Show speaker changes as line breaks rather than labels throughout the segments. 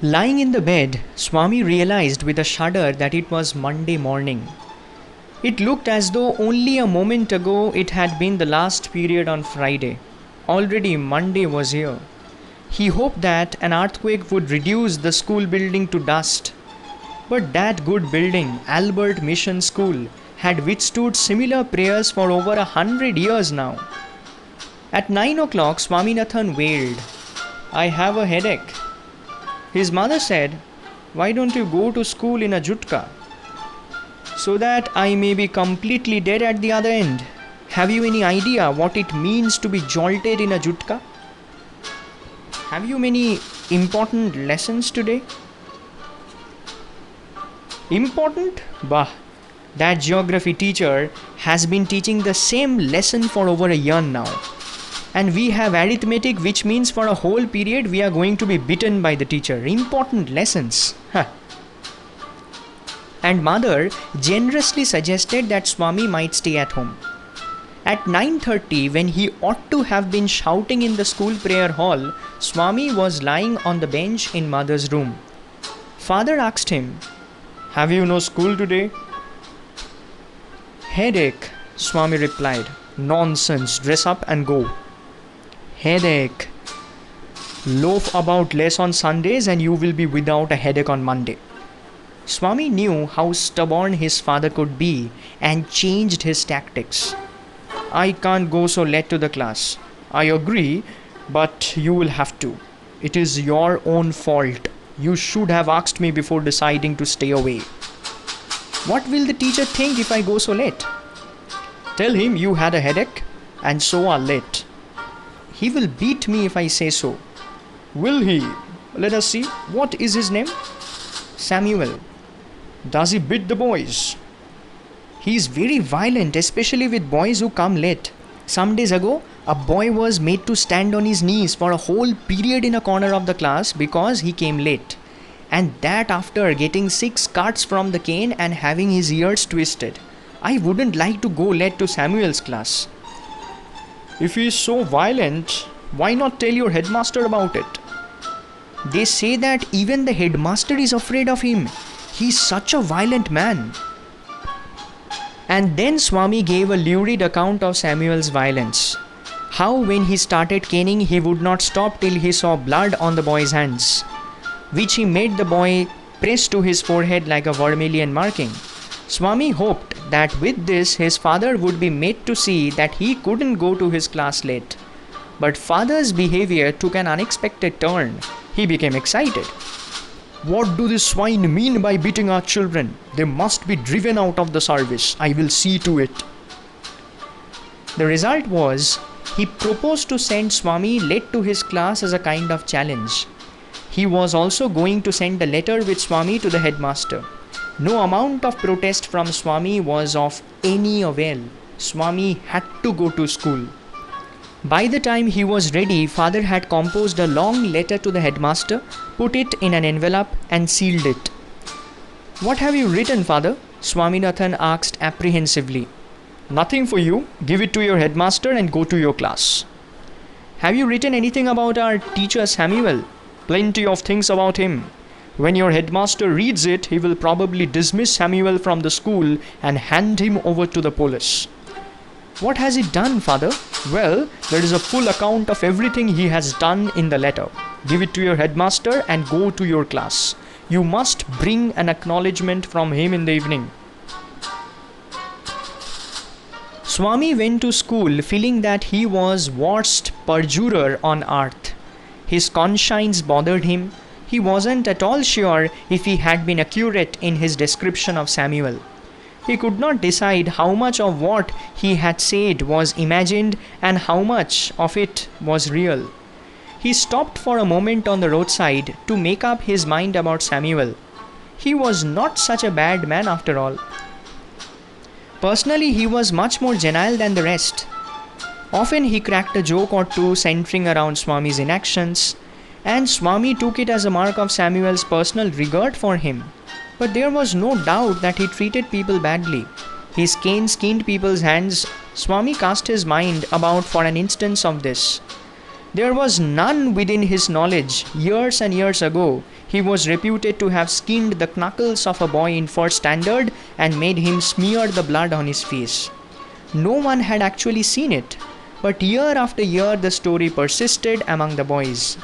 Lying in the bed, Swami realized with a shudder that it was Monday morning. It looked as though only a moment ago it had been the last period on Friday. Already Monday was here. He hoped that an earthquake would reduce the school building to dust. But that good building, Albert Mission School, had withstood similar prayers for over 100 years now. At 9 o'clock, Swaminathan wailed, "I have a headache." His mother said, "Why don't you go to school in a jutka? So that I may be completely dead at the other end. Have you any idea what it means to be jolted in a jutka? Have you many important lessons today?" Important? Bah! That geography teacher has been teaching the same lesson for over a year now. And we have arithmetic, which means for a whole period we are going to be beaten by the teacher. Important lessons. Huh. And mother generously suggested that Swami might stay at home. At 9:30, when he ought to have been shouting in the school prayer hall, Swami was lying on the bench in mother's room. Father asked him, "Have you no school today?" "Headache," Swami replied. "Nonsense, dress up and go." Headache. Loaf about less on Sundays and you will be without a headache on Monday. Swami knew how stubborn his father could be and changed his tactics. "I can't go so late to the class." "I agree, but you will have to. It is your own fault. You should have asked me before deciding to stay away." "What will the teacher think if I go so late?" "Tell him you had a headache and so are late." "He will beat me if I say so." "Will he? Let us see. What is his name?" "Samuel." "Does he beat the boys?" "He is very violent, especially with boys who come late. Some days ago, a boy was made to stand on his knees for a whole period in a corner of the class because he came late. And that after getting 6 cuts from the cane and having his ears twisted. I wouldn't like to go late to Samuel's class." "If he is so violent, why not tell your headmaster about it?" "They say that even the headmaster is afraid of him. He is such a violent man." And then Swami gave a lurid account of Samuel's violence. How when he started caning he would not stop till he saw blood on the boy's hands, which he made the boy press to his forehead like a vermilion marking. Swami hoped that with this his father would be made to see that he couldn't go to his class late. But father's behavior took an unexpected turn. He became excited. "What do these swine mean by beating our children? They must be driven out of the service. I will see to it." The result was, he proposed to send Swami late to his class as a kind of challenge. He was also going to send a letter with Swami to the headmaster. No amount of protest from Swami was of any avail. Swami had to go to school. By the time he was ready, father had composed a long letter to the headmaster, put it in an envelope and sealed it. "What have you written, father?" Swaminathan asked apprehensively. "Nothing for you. Give it to your headmaster and go to your class." "Have you written anything about our teacher Samuel?" "Plenty of things about him. When your headmaster reads it, he will probably dismiss Samuel from the school and hand him over to the police." "What has he done, father?" "Well, there is a full account of everything he has done in the letter. Give it to your headmaster and go to your class. You must bring an acknowledgement from him in the evening." Swami went to school feeling that he was worst perjurer on earth. His conscience bothered him. He wasn't at all sure if he had been accurate in his description of Samuel. He could not decide how much of what he had said was imagined and how much of it was real. He stopped for a moment on the roadside to make up his mind about Samuel. He was not such a bad man after all. Personally, he was much more genial than the rest. Often he cracked a joke or two centering around Swami's inactions, and Swami took it as a mark of Samuel's personal regard for him. But there was no doubt that he treated people badly. His cane skinned people's hands. Swami cast his mind about for an instance of this. There was none within his knowledge. Years and years ago, he was reputed to have skinned the knuckles of a boy in first standard and made him smear the blood on his face. No one had actually seen it, but year after year the story persisted among the boys.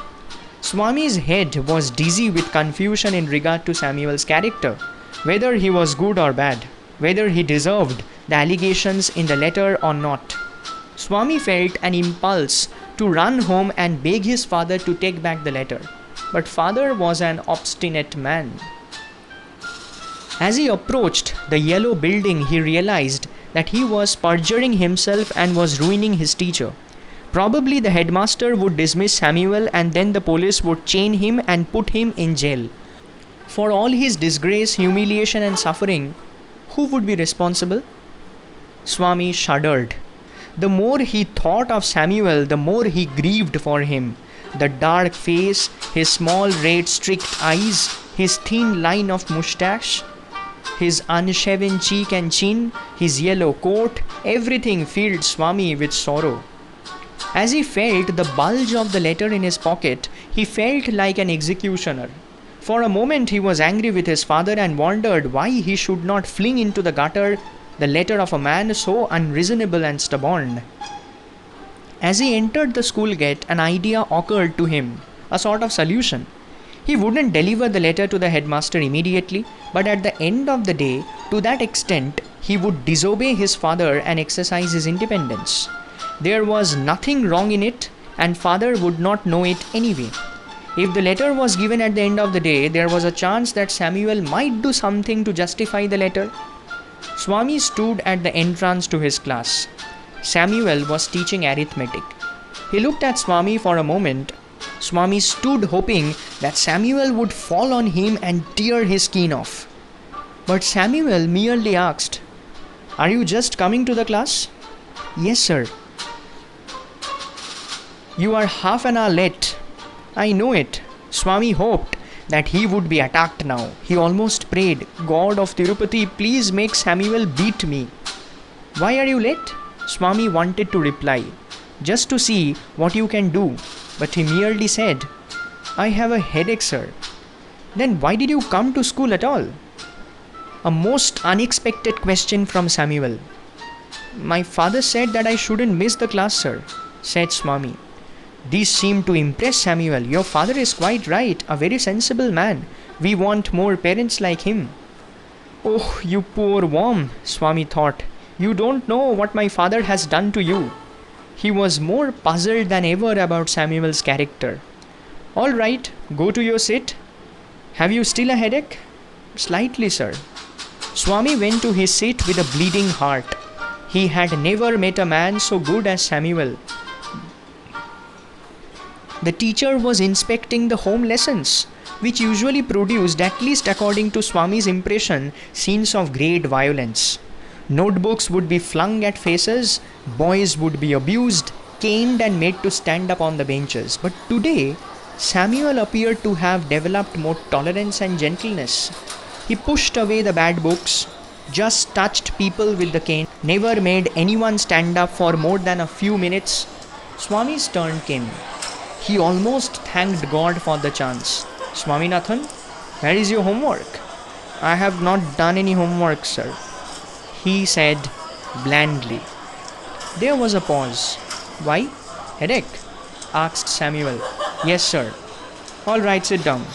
Swami's head was dizzy with confusion in regard to Samuel's character, whether he was good or bad, whether he deserved the allegations in the letter or not. Swami felt an impulse to run home and beg his father to take back the letter, but father was an obstinate man. As he approached the yellow building, he realized that he was perjuring himself and was ruining his teacher. Probably the headmaster would dismiss Samuel and then the police would chain him and put him in jail. For all his disgrace, humiliation and suffering, who would be responsible? Swami shuddered. The more he thought of Samuel, the more he grieved for him. The dark face, his small red streaked eyes, his thin line of moustache, his unshaven cheek and chin, his yellow coat, everything filled Swami with sorrow. As he felt the bulge of the letter in his pocket, he felt like an executioner. For a moment he was angry with his father and wondered why he should not fling into the gutter the letter of a man so unreasonable and stubborn. As he entered the school gate, an idea occurred to him, a sort of solution. He wouldn't deliver the letter to the headmaster immediately, but at the end of the day, to that extent, he would disobey his father and exercise his independence. There was nothing wrong in it, and father would not know it anyway. If the letter was given at the end of the day, there was a chance that Samuel might do something to justify the letter. Swami stood at the entrance to his class. Samuel was teaching arithmetic. He looked at Swami for a moment. Swami stood hoping that Samuel would fall on him and tear his skin off. But Samuel merely asked, "Are you just coming to the class?" "Yes, sir." "You are half an hour late." "I know it." Swami hoped that he would be attacked now. He almost prayed, "God of Tirupati, please make Samuel beat me." "Why are you late?" Swami wanted to reply, "Just to see what you can do," but he merely said, "I have a headache, sir." "Then why did you come to school at all?" A most unexpected question from Samuel. "My father said that I shouldn't miss the class, sir," said Swami. This seemed to impress Samuel. "Your father is quite right, a very sensible man. We want more parents like him." "Oh, you poor worm," Swami thought. "You don't know what my father has done to you." He was more puzzled than ever about Samuel's character. "All right, go to your seat. Have you still a headache?" "Slightly, sir." Swami went to his seat with a bleeding heart. He had never met a man so good as Samuel. The teacher was inspecting the home lessons, which usually produced, at least according to Swami's impression, scenes of great violence. Notebooks would be flung at faces, boys would be abused, caned and made to stand up on the benches. But today, Samuel appeared to have developed more tolerance and gentleness. He pushed away the bad books, just touched people with the cane, never made anyone stand up for more than a few minutes. Swami's turn came. He almost thanked God for the chance. "Swaminathan, where is your homework?" "I have not done any homework, sir," he said blandly. There was a pause. "Why? Headache?" asked Samuel. "Yes, sir." "All right, sit down."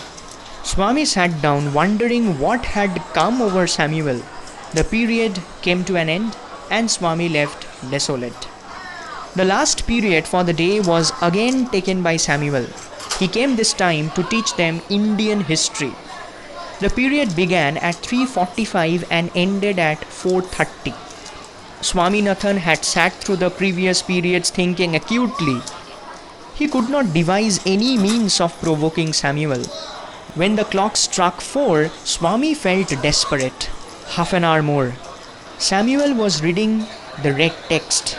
Swami sat down, wondering what had come over Samuel. The period came to an end, and Swami left desolate. The last period for the day was again taken by Samuel. He came this time to teach them Indian history. The period began at 3:45 and ended at 4:30. Swaminathan had sat through the previous periods thinking acutely. He could not devise any means of provoking Samuel. When the clock struck 4, Swami felt desperate. Half an hour more. Samuel was reading the red text,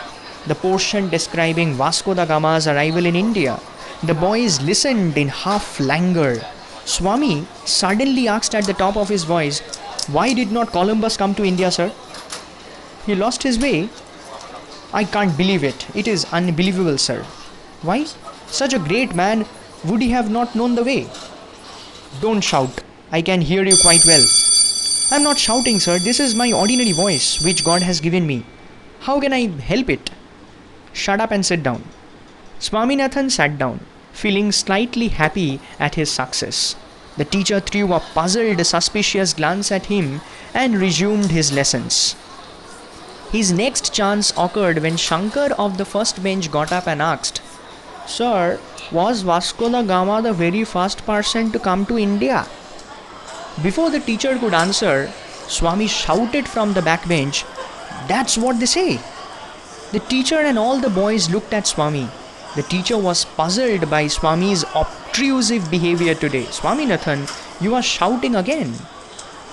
the portion describing Vasco da Gama's arrival in India. The boys listened in half languor. Swami suddenly asked at the top of his voice, "Why did not Columbus come to India, sir?" "He lost his way." "I can't believe it. It is unbelievable, sir." "Why?" Such a great man, would he have not known the way? Don't shout. I can hear you quite well. I'm not shouting, sir. This is my ordinary voice, which God has given me. How can I help it? Shut up and sit down. Swaminathan sat down, feeling slightly happy at his success. The teacher threw a puzzled, suspicious glance at him and resumed his lessons. His next chance occurred when Shankar of the first bench got up and asked, "Sir, was Vasco da Gama the very first person to come to India?" Before the teacher could answer, Swami shouted from the backbench, "That's what they say." The teacher and all the boys looked at Swami. The teacher was puzzled by Swami's obtrusive behavior today. "Swaminathan, you are shouting again."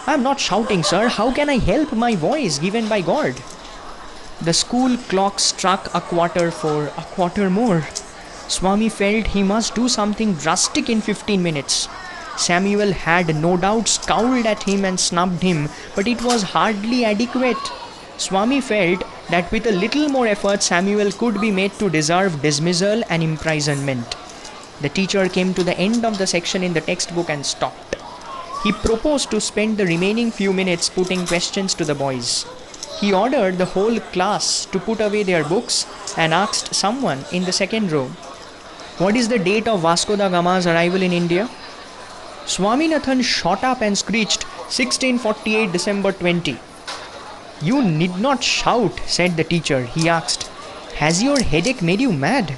"I'm not shouting, sir. How can I help my voice given by God?" The school clock struck 4:15, a quarter more. Swami felt he must do something drastic in 15 minutes. Samuel had no doubt scowled at him and snubbed him, but it was hardly adequate. Swami felt that with a little more effort, Samuel could be made to deserve dismissal and imprisonment. The teacher came to the end of the section in the textbook and stopped. He proposed to spend the remaining few minutes putting questions to the boys. He ordered the whole class to put away their books and asked someone in the second row, "What is the date of Vasco da Gama's arrival in India?" Swaminathan shot up and screeched, "1648 December 20. "You need not shout," said the teacher. He asked, "Has your headache made you mad?"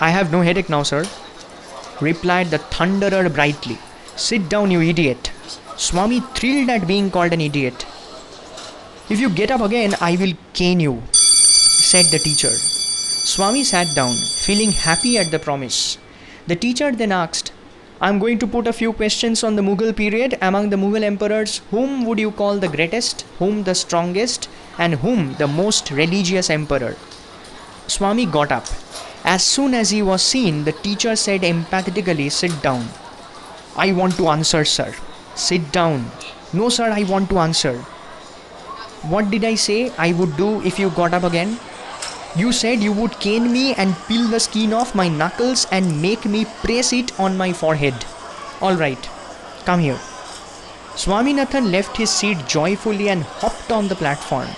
"I have no headache now, sir," replied the thunderer brightly. "Sit down, you idiot." Swami thrilled at being called an idiot. "If you get up again, I will cane you," said the teacher. Swami sat down, feeling happy at the promise. The teacher then asked, "I'm going to put a few questions on the Mughal period. Among the Mughal emperors, whom would you call the greatest, whom the strongest, and whom the most religious emperor?" Swami got up. As soon as he was seen, the teacher said emphatically, "Sit down." "I want to answer, sir." "Sit down." "No, sir, I want to answer." "What did I say I would do if you got up again?" "You said you would cane me and peel the skin off my knuckles and make me press it on my forehead." "All right, come here." Swaminathan left his seat joyfully and hopped on the platform.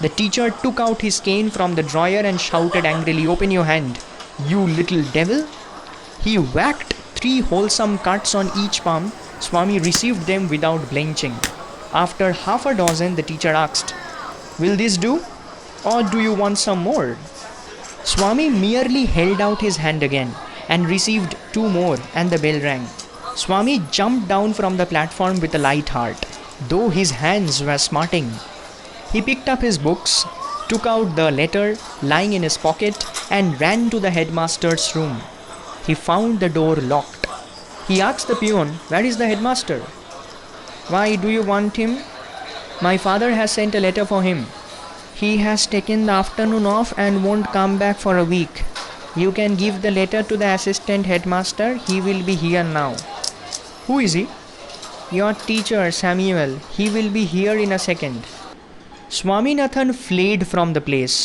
The teacher took out his cane from the drawer and shouted angrily, "Open your hand, you little devil." He whacked 3 wholesome cuts on each palm. Swami received them without blenching. After half a dozen, the teacher asked, "Will this do? Or do you want some more?" Swami merely held out his hand again and received 2 more, and the bell rang. Swami jumped down from the platform with a light heart, though his hands were smarting. He picked up his books, took out the letter lying in his pocket, and ran to the headmaster's room. He found the door locked. He asked the peon, "Where is the headmaster?" "Why do you want him?" "My father has sent a letter for him. He has taken the afternoon off and won't come back for a week. You can give the letter to the assistant headmaster. He will be here now." "Who is he?" "Your teacher, Samuel. He will be here in a second." Swaminathan fled from the place.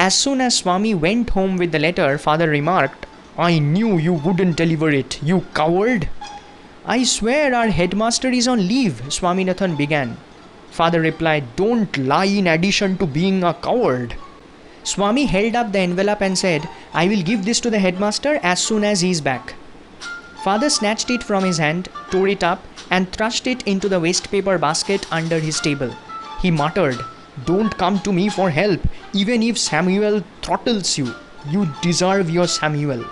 As soon as Swami went home with the letter, father remarked, "I knew you wouldn't deliver it, you coward." "I swear our headmaster is on leave," Swaminathan began. Father replied, "Don't lie in addition to being a coward." Swami held up the envelope and said, "I will give this to the headmaster as soon as he is back." Father snatched it from his hand, tore it up, and thrust it into the waste paper basket under his table. He muttered, "Don't come to me for help, even if Samuel throttles you. You deserve your Samuel."